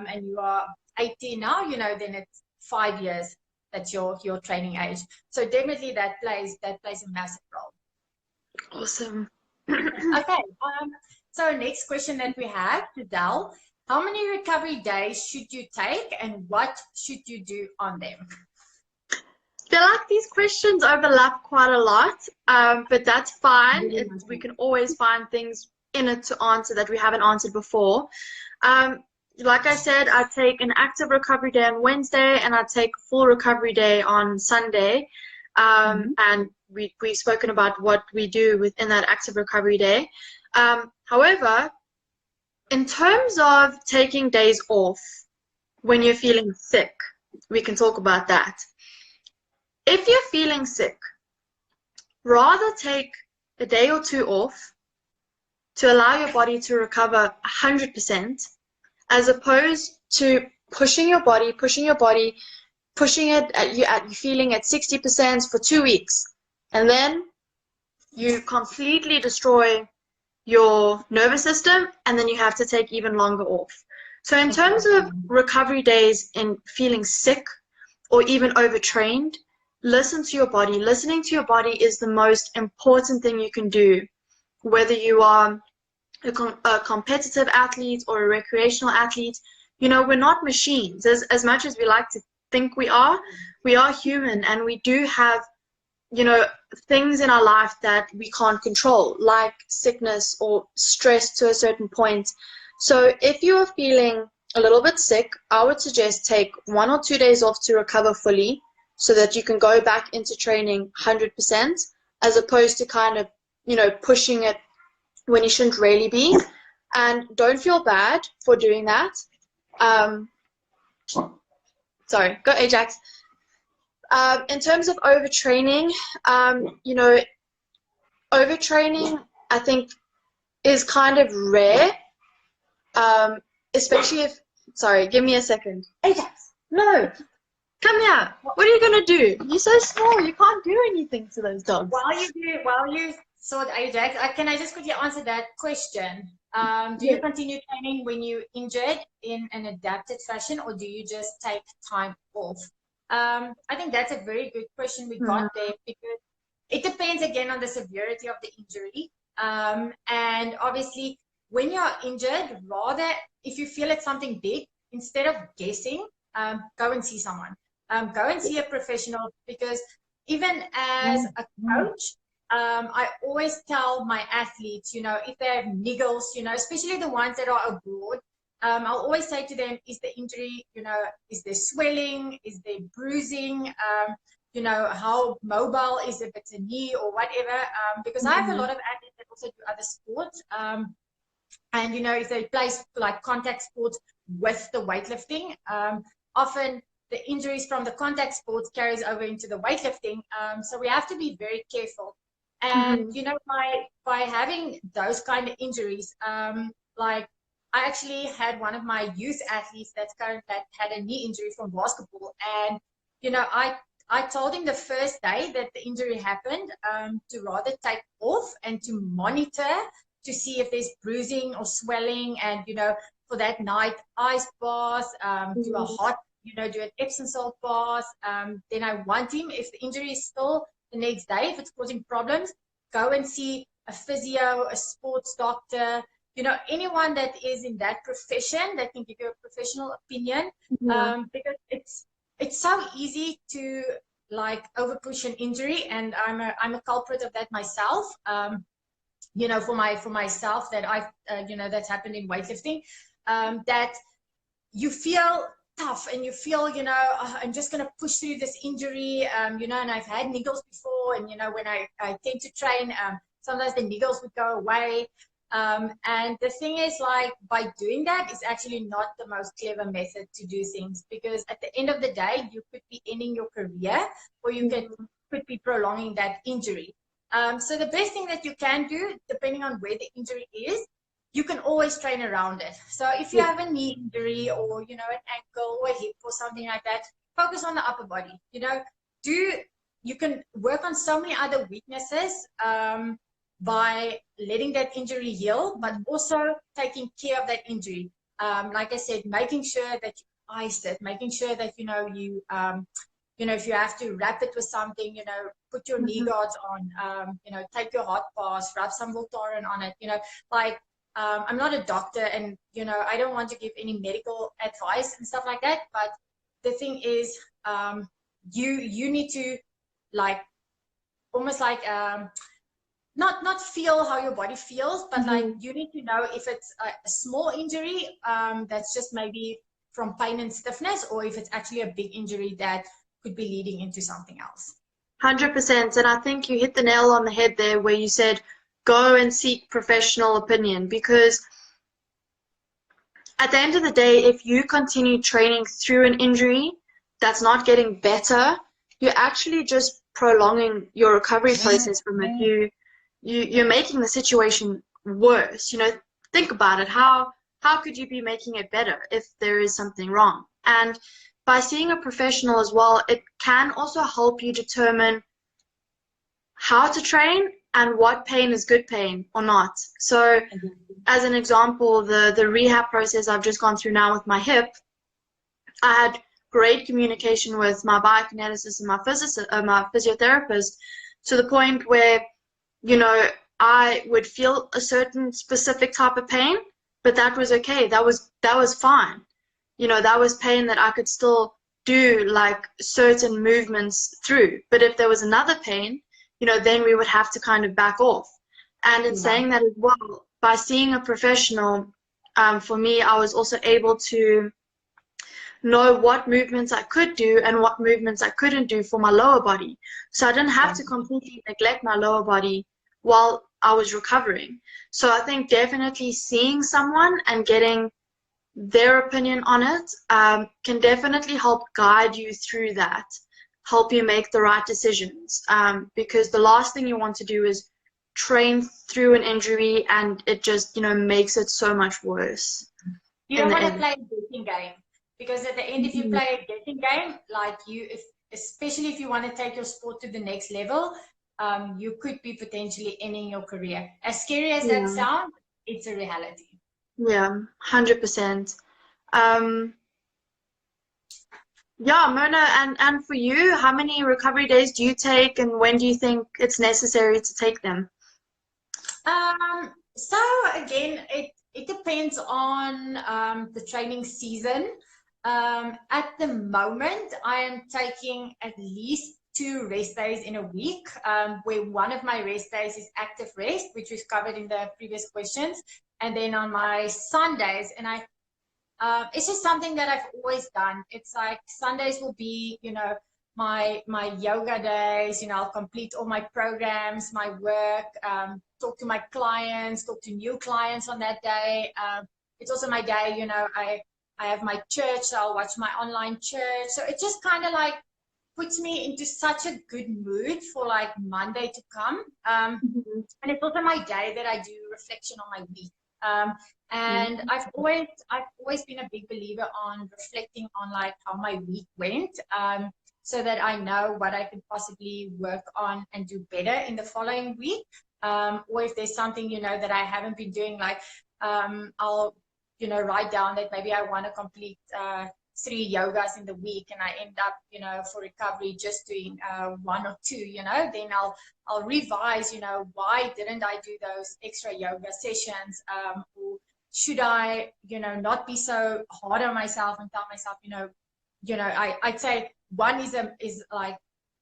and you are 18 now, you know, then it's 5 years that's your training age. So definitely that plays a massive role. Awesome. Okay. So next question that we have, Giselle, how many recovery days should you take and what should you do on them? I feel like these questions overlap quite a lot, but that's fine. Really much. We can always find things in it to answer that we haven't answered before. Um, like I said, I take an active recovery day on Wednesday, and I take a full recovery day on Sunday. And we've spoken about what we do within that active recovery day. However, in terms of taking days off when you're feeling sick, we can talk about that. If you're feeling sick, rather take a day or two off to allow your body to recover 100%, as opposed to pushing it at you feeling at 60% for 2 weeks, and then you completely destroy your nervous system, and then you have to take even longer off. So in terms of recovery days in feeling sick or even overtrained, listen to your body. Listening to your body is the most important thing you can do, whether you are a competitive athlete or a recreational athlete. You know, we're not machines. As much as we like to think we are human, and we do have, you know, things in our life that we can't control, like sickness or stress to a certain point. So if you are feeling a little bit sick, I would suggest take 1 or 2 days off to recover fully so that you can go back into training 100%, as opposed to kind of, you know, pushing it when you shouldn't really be. And don't feel bad for doing that. Sorry, go Ajax. In terms of overtraining, you know, overtraining, I think, is kind of rare, especially if, sorry, give me a second. Ajax, no, come here. What are you going to do? You're so small, you can't do anything to those dogs. While you sort Ajax, can I just quickly answer that question? Do you continue training when you're injured in an adapted fashion, or do you just take time off? I think that's a very good question we got there, because it depends again on the severity of the injury. And obviously, when you're injured, rather, if you feel it's something big, instead of guessing, go and see someone. Go and see a professional, because even as a coach, I always tell my athletes, you know, if they have niggles, you know, especially the ones that are abroad, I'll always say to them, is the injury, you know, is there swelling? Is there bruising? You know, how mobile is it, if it's a knee or whatever? Because I have a lot of athletes that also do other sports. And, you know, if they play like contact sports with the weightlifting, often the injuries from the contact sports carries over into the weightlifting. So we have to be very careful. And, you know, by having those kind of injuries, like I actually had one of my youth athletes that had a knee injury from basketball. And, you know, I told him the first day that the injury happened, to rather take off and to monitor to see if there's bruising or swelling, and, you know, for that night, ice bath, do a hot, you know, do an Epsom salt bath. Then I want him, if the injury is still the next day, if it's causing problems, go and see a physio, a sports doctor, you know, anyone that is in that profession that can give you a professional opinion, because it's so easy to like over push an injury, and I'm a culprit of that myself. You know, for myself, that I've you know, that's happened in weightlifting, that you feel tough and you feel, you know, "Oh, I'm just going to push through this injury," you know, and I've had niggles before, and, you know, when I tend to train, sometimes the niggles would go away. And the thing is, like, by doing that is actually not the most clever method to do things, because at the end of the day, you could be ending your career, or you could be prolonging that injury. So the best thing that you can do, depending on where the injury is, you can always train around it. So if you have a knee injury, or, you know, an ankle or a hip or something like that, focus on the upper body. You know, you can work on so many other weaknesses by letting that injury heal, but also taking care of that injury. Like I said, making sure that you ice it, making sure that, you know, you know, if you have to wrap it with something, you know, put your knee guards on, you know, take your hot pass, rub some Voltaren on it, you know, like, I'm not a doctor, and, you know, I don't want to give any medical advice and stuff like that. But the thing is, you need to, like, almost like, not feel how your body feels, but like, you need to know if it's a small injury, that's just maybe from pain and stiffness, or if it's actually a big injury that could be leading into something else. 100%. And I think you hit the nail on the head there where you said go and seek professional opinion, because at the end of the day, if you continue training through an injury that's not getting better, you're actually just prolonging your recovery process from it. You're making the situation worse. You know, think about it. How could you be making it better if there is something wrong? And by seeing a professional as well, it can also help you determine how to train and what pain is good pain or not. So as an example, the rehab process I've just gone through now with my hip, I had great communication with my biokineticist and my physiotherapist, to the point where, you know, I would feel a certain specific type of pain, but that was okay. That was fine. You know, that was pain that I could still do like certain movements through. But if there was another pain, you know, then we would have to kind of back off. And in saying that as well, by seeing a professional, for me, I was also able to know what movements I could do and what movements I couldn't do for my lower body. So I didn't have to completely neglect my lower body while I was recovering. So I think definitely seeing someone and getting their opinion on it can definitely help guide you through that, help you make the right decisions. Because the last thing you want to do is train through an injury and it just, you know, makes it so much worse. You don't want to play a guessing game, because at the end, if you play a guessing game, like especially if you want to take your sport to the next level, you could be potentially ending your career. As scary as that sounds, it's a reality. Yeah, 100%. Yeah, Mona, and for you, how many recovery days do you take, and when do you think it's necessary to take them? So again, it depends on the training season. At the moment, I am taking at least 2 rest days in a week, where one of my rest days is active rest, which was covered in the previous questions. And then on my Sundays, and it's just something that I've always done. It's like Sundays will be, you know, my yoga days. You know, I'll complete all my programs, my work, talk to my clients, talk to new clients on that day. It's also my day, you know, I have my church, so I'll watch my online church. So it just kind of like puts me into such a good mood for like Monday to come. And it's also my day that I do reflection on my week. And I've always been a big believer on reflecting on like how my week went, so that I know what I can possibly work on and do better in the following week. Or if there's something, you know, that I haven't been doing, like I'll, you know, write down that maybe I want to complete 3 yogas in the week, and I end up, you know, for recovery just doing 1 or 2, you know, then I'll revise, you know, why didn't I do those extra yoga sessions, or should I, you know, not be so hard on myself and tell myself, you know, I'd say 1 is like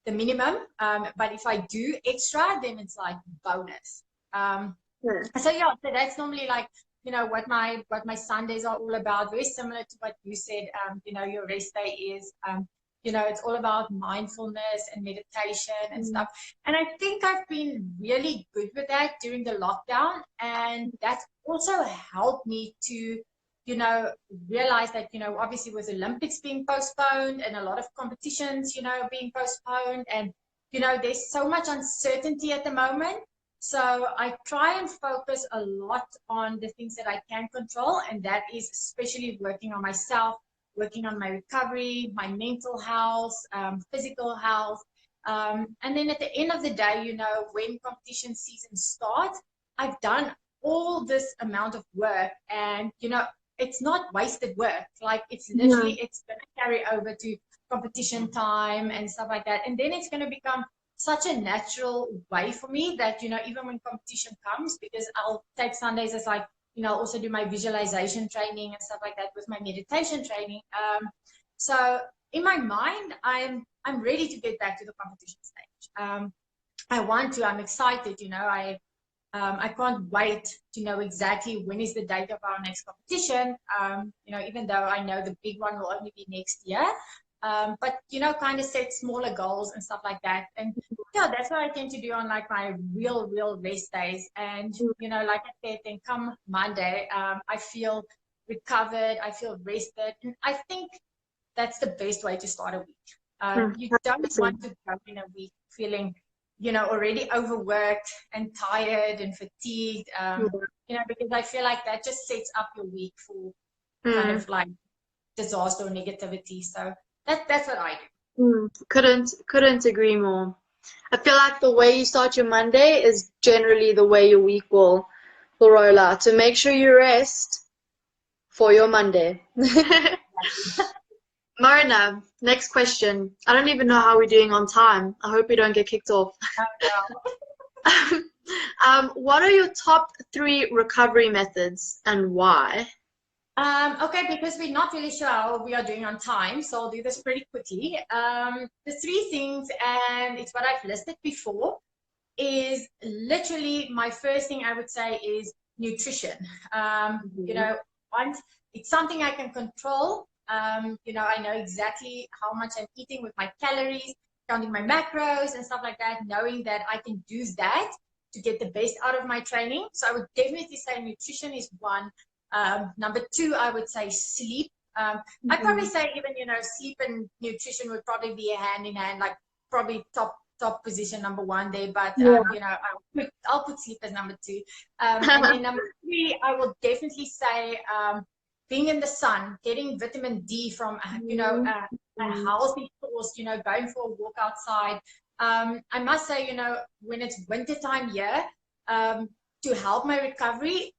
the minimum. But if I do extra, then it's like bonus. So yeah, so that's normally like, you know, what my Sundays are all about. Very similar to what you said. You know, your rest day is, you know, it's all about mindfulness and meditation and stuff. And I think I've been really good with that during the lockdown, and that's also helped me to, you know, realize that, you know, obviously with Olympics being postponed and a lot of competitions, you know, being postponed, and, you know, there's so much uncertainty at the moment. So I try and focus a lot on the things that I can control, and that is especially working on myself, working on my recovery, my mental health, physical health. And then at the end of the day, you know, when competition season starts, I've done all this amount of work, and, you know, it's not wasted work. Like, it's literally, it's going to carry over to competition time and stuff like that. And then it's going to become such a natural way for me that, you know, even when competition comes, because I'll take Sundays as like, you know, also do my visualization training and stuff like that with my meditation training. So in my mind, I'm ready to get back to the competition stage. I want to, I'm excited, you know, I can't wait to know exactly when is the date of our next competition. You know, even though I know the big one will only be next year. But, you know, kind of set smaller goals and stuff like that. And yeah, that's what I tend to do on like my real rest days. And, you know, like I said, then come Monday, I feel recovered, I feel rested. And I think that's the best way to start a week. You don't want to go in a week feeling, you know, already overworked and tired and fatigued, you know, because I feel like that just sets up your week for kind of like disaster or negativity. So that's what I do. Couldn't agree more. I feel like the way you start your Monday is generally the way your week will roll out. So make sure you rest for your Monday. Marina, next question. I don't even know how we're doing on time. I hope we don't get kicked off. What are your top 3 recovery methods and why? Okay, because we're not really sure how we are doing on time, so I'll do this pretty quickly. The 3 things, and it's what I've listed before, is literally my first thing I would say is nutrition. You know, once it's something I can control, you know, I know exactly how much I'm eating with my calories, counting my macros and stuff like that, knowing that I can do that to get the best out of my training. So I would definitely say nutrition is 1. Number 2, I would say sleep. I'd probably say even, you know, sleep and nutrition would probably be a hand in hand, like probably top position number 1 there. But, you know, I'll put sleep as number 2. And then number 3, I will definitely say being in the sun, getting vitamin D from, you know, a healthy source, you know, going for a walk outside. I must say, you know, when it's wintertime here, to help my recovery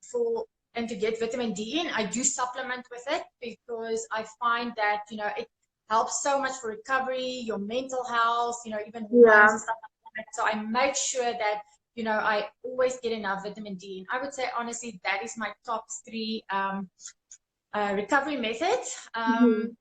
and to get vitamin D in, I do supplement with it, because I find that, you know, it helps so much for recovery, your mental health, you know, even hormones and stuff like that. So I make sure that, you know, I always get enough vitamin D. And I would say, honestly, that is my top 3 recovery methods. And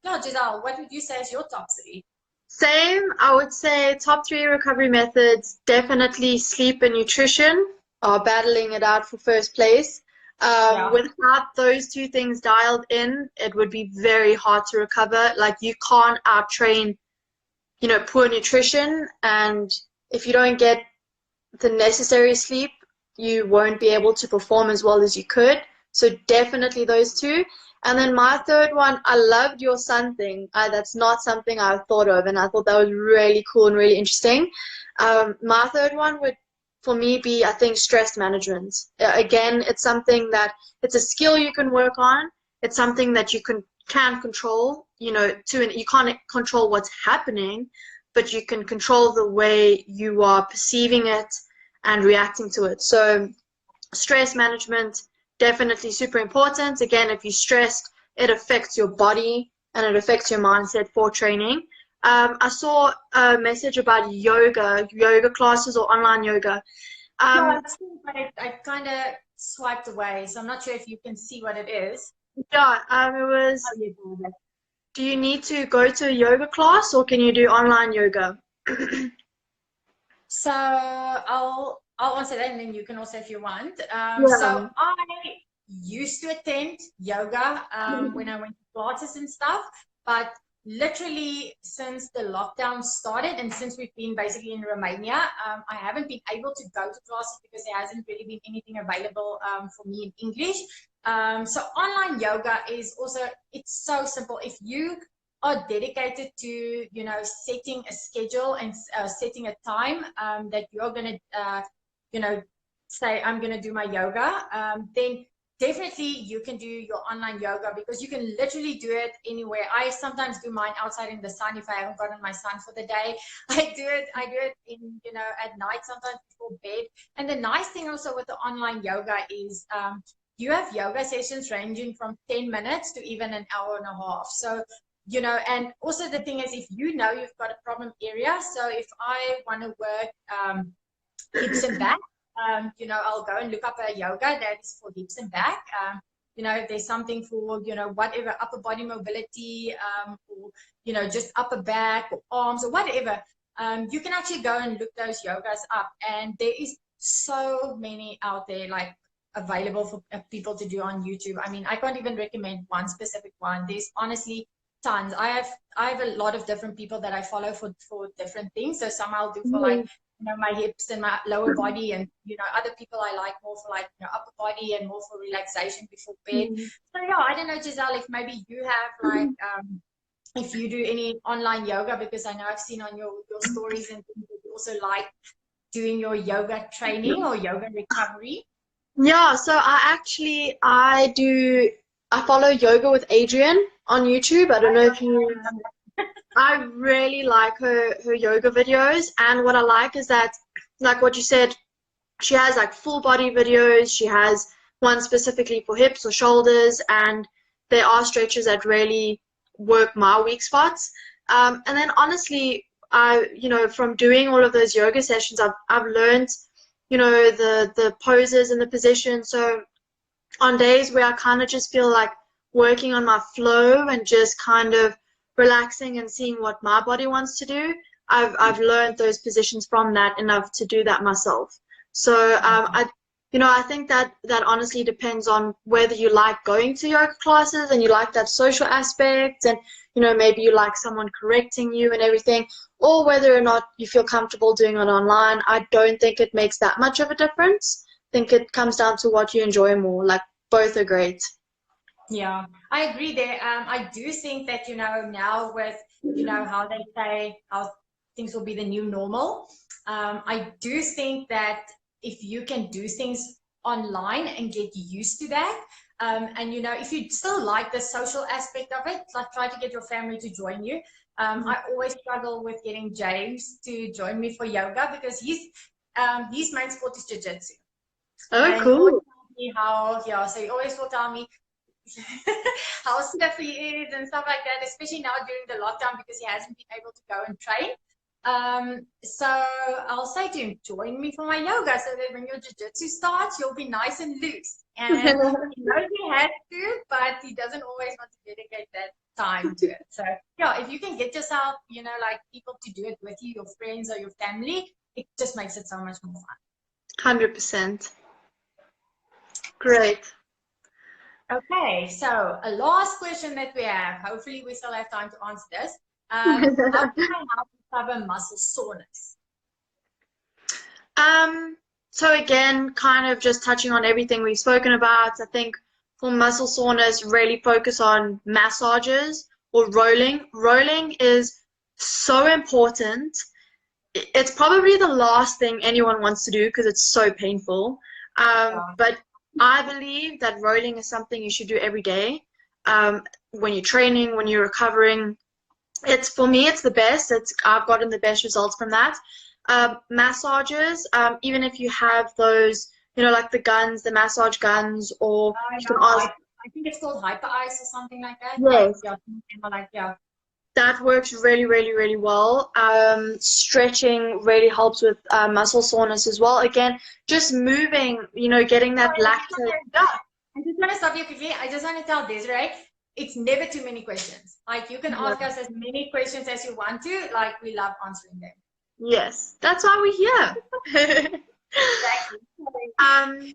yeah, Giselle, what would you say is your top 3? Same. I would say top 3 recovery methods, definitely sleep and nutrition are battling it out for first place. Without those 2 things dialed in, it would be very hard to recover. Like, you can't out-train, you know, poor nutrition, and if you don't get the necessary sleep, you won't be able to perform as well as you could. So definitely those 2. And then my 3rd one, I loved your sun thing. That's not something I thought of, and I thought that was really cool and really interesting. My 3rd one would, for me, be, I think, stress management. Again, it's something that, it's a skill you can work on. It's something that you can control, you know, you can't control what's happening, but you can control the way you are perceiving it and reacting to it. So stress management, definitely super important. Again, if you're stressed, it affects your body and it affects your mindset for training. I saw a message about yoga classes or online yoga. No, I kind of swiped away, so I'm not sure if you can see what it is. Yeah, it was, do you need to go to a yoga class or can you do online yoga? So I'll answer that, and then you can also if you want. So Yeah. I used to attend yoga when I went to classes and stuff, but literally since the lockdown started and since we've been basically in Romania, I haven't been able to go to classes because there hasn't really been anything available for me in English. So online yoga is also, it's so simple. If you are dedicated to, you know, setting a schedule and setting a time that you're going to, you know, say, I'm going to do my yoga, then definitely you can do your online yoga because you can literally do it anywhere. I sometimes do mine outside in the sun if I haven't gotten my sun for the day. I do it in, you know, at night, sometimes before bed. And the nice thing also with the online yoga is you have yoga sessions ranging from 10 minutes to even an hour and a half. So, you know, and also the thing is, if you know you've got a problem area, so if I want to work hips and back, you know, I'll go and look up a yoga that is for hips and back. You know, if there's something for, you know, whatever, upper body mobility, or, you know, just upper back or arms or whatever, you can actually go and look those yogas up. And there is so many out there, like, available for people to do on YouTube. I mean, I can't even recommend one specific one. There's honestly tons. I have a lot of different people that I follow for different things. So some I'll do for like, you know, my hips and my lower body, and, you know, other people I like more for like, you know, upper body and more for relaxation before bed. So yeah, I don't know, Giselle, if maybe you have like if you do any online yoga, because I know I've seen on your stories and things that you also like doing your yoga training or yoga recovery. Yeah, so I follow Yoga with Adrian on YouTube. I don't know if you I really like her yoga videos, and what I like is that, like what you said, she has like full body videos. She has one specifically for hips or shoulders, and there are stretches that really work my weak spots. And then honestly, from doing all of those yoga sessions, I've learned, the poses and the positions. So on days where I kind of just feel like working on my flow and just kind of relaxing and seeing what my body wants to do, I've learned those positions from that enough to do that myself. So I think that honestly depends on whether you like going to yoga classes and you like that social aspect, and maybe you like someone correcting you and everything, or whether or not you feel comfortable doing it online. I don't think it makes that much of a difference. I think it comes down to what you enjoy more. Like, both are great. Yeah, I agree there. I do think that, you know, now with, you know, how they say how things will be the new normal, I do think that if you can do things online and get used to that, and, you know, if you still like the social aspect of it, like try to get your family to join you. I always struggle with getting James to join me for yoga because his main sport is jiu-jitsu. Oh, And he always cool. tells me how, yeah, so he always will tell me how stiff he is and stuff like that, especially now during the lockdown because he hasn't been able to go and train. So I'll say to him, join me for my yoga so that when your jiu-jitsu starts, you'll be nice and loose. And he knows he has to, but he doesn't always want to dedicate that time to it. So yeah, if you can get yourself, you know, like people to do it with you, your friends or your family, it just makes it so much more fun. 100%. Great. Okay, so a last question that we have. Hopefully, we still have time to answer this. How can I help recover muscle soreness? Um, so again, kind of just touching on everything we've spoken about, I think for muscle soreness, really focus on massages or rolling. Rolling is so important. It's probably the last thing anyone wants to do because it's so painful. Yeah. But I believe that rolling is something you should do every day. When you're training, when you're recovering, for me, it's the best. I've gotten the best results from that. Massages, even if you have those, like the guns, the massage guns, or you can Yeah, ask. I think it's called hyper ice or something like that. Like, Yes, yeah, like, yeah. that works really, really, really well. Stretching really helps with muscle soreness as well. Again, just moving, getting that Sorry, lactate. Yeah, I just want to stop you quickly. I just want to tell this, right? It's never too many questions. Like, you can ask us as many questions as you want to. Like, we love answering them. Yes, that's why we're here. Exactly. um,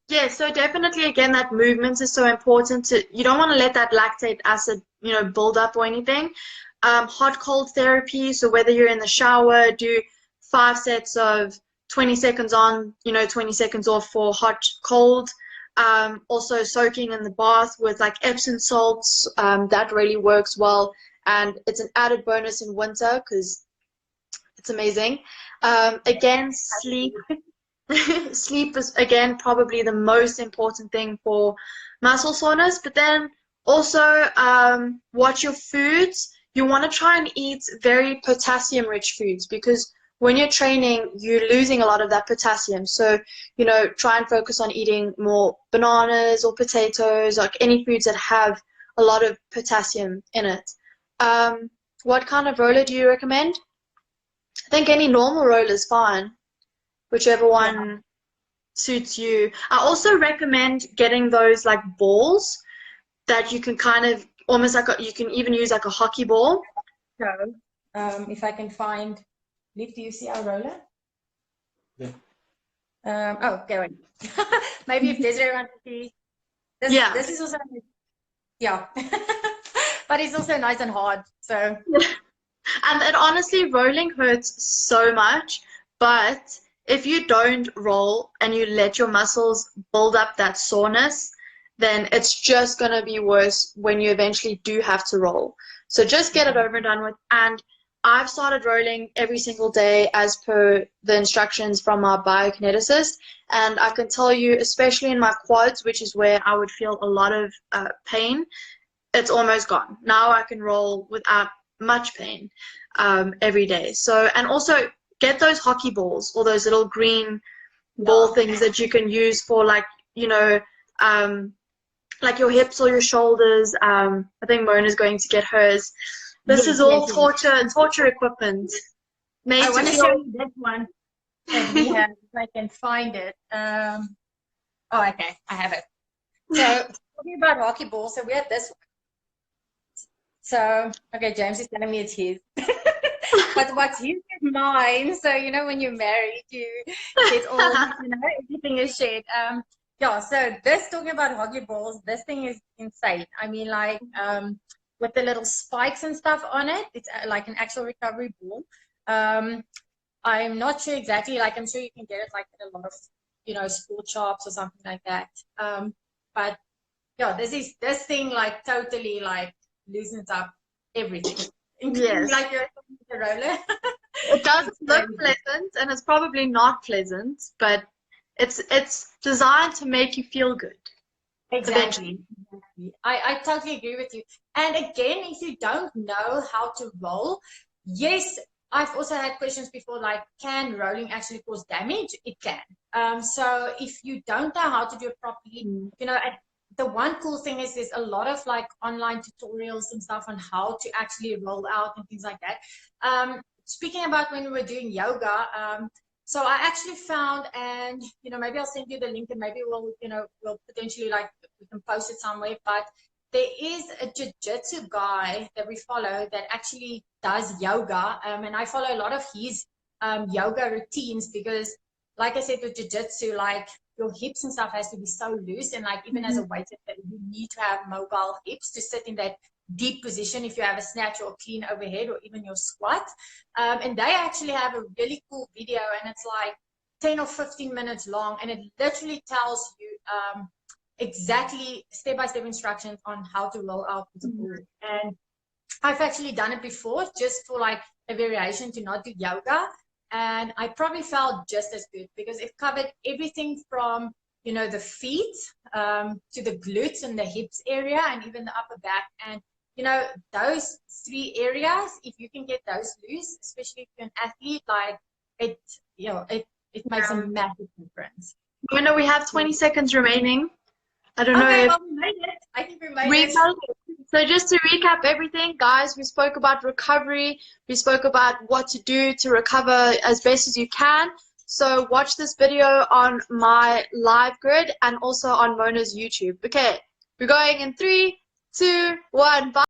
yeah, so definitely again that movement is so important to you don't want to let that lactate acid, build up or anything. Hot cold therapy, so whether you're in the shower, do 5 sets of 20 seconds on, 20 seconds off for hot cold. Also soaking in the bath with like Epsom salts, that really works well. And it's an added bonus in winter because it's amazing. Again, sleep. Sleep is again probably the most important thing for muscle soreness, but then also watch your foods. You want to try and eat very potassium rich foods because when you're training, you're losing a lot of that potassium. So, try and focus on eating more bananas or potatoes, like any foods that have a lot of potassium in it. What kind of roller do you recommend? I think any normal roller is fine, whichever Yeah. one suits you. I also recommend getting those like balls that you can kind of almost like you can even use like a hockey ball. So, if I can find, Liv, do you see our roller? Yeah. Oh, go on. Maybe if Desiree wants to see. Yeah. This is also, yeah. But it's also nice and hard. So, And it honestly, rolling hurts so much, but if you don't roll and you let your muscles build up that soreness, then it's just going to be worse when you eventually do have to roll. So just get it over and done with. And I've started rolling every single day as per the instructions from our biokineticist. And I can tell you, especially in my quads, which is where I would feel a lot of pain, it's almost gone. Now I can roll without much pain every day. So, and also get those hockey balls or those little green ball things that you can use for like your hips or your shoulders. I think Mona's going to get hers. This is all torture equipment. I want to show you this one that we have, if I can find it. Oh, okay, I have it. So, talking about hockey balls, so we have this one. So, okay, James is telling me it's his. But what's his is mine. So, when you're married, you get all, everything is shared. Yeah, so this, talking about hockey balls, this thing is insane. I mean, like, with the little spikes and stuff on it, it's like an actual recovery ball. I'm not sure exactly, like, I'm sure you can get it like at a lot of, sport shops or something like that. But yeah, this thing like totally like loosens up everything, including like your roller. It doesn't look pleasant, and it's probably not pleasant, but it's designed to make you feel good. Exactly. I totally agree with you. And again, if you don't know how to roll, yes, I've also had questions before, like, can rolling actually cause damage? It can. So if you don't know how to do it properly, the one cool thing is there's a lot of like online tutorials and stuff on how to actually roll out and things like that. Speaking about when we were doing yoga, so I actually found, and maybe I'll send you the link, and maybe we'll potentially like we can post it somewhere. But there is a jiu-jitsu guy that we follow that actually does yoga, and I follow a lot of his yoga routines because, like I said, with jiu-jitsu, like your hips and stuff has to be so loose, and like even as a weightlifter, you need to have mobile hips to sit in that deep position if you have a snatch or clean overhead or even your squat. And they actually have a really cool video, and it's like 10 or 15 minutes long, and it literally tells you exactly step-by-step instructions on how to roll out the ball. And I've actually done it before just for like a variation to not do yoga, and I probably felt just as good because it covered everything from the feet to the glutes and the hips area and even the upper back. And those three areas, if you can get those loose, especially if you're an athlete, like it makes a massive difference. We have 20 seconds remaining. I don't know Okay, if well, we made it. I think we made it. So just to recap everything, guys, we spoke about recovery. We spoke about what to do to recover as best as you can. So watch this video on my live grid and also on Mona's YouTube. Okay, we're going in 3, 2, 1, bye.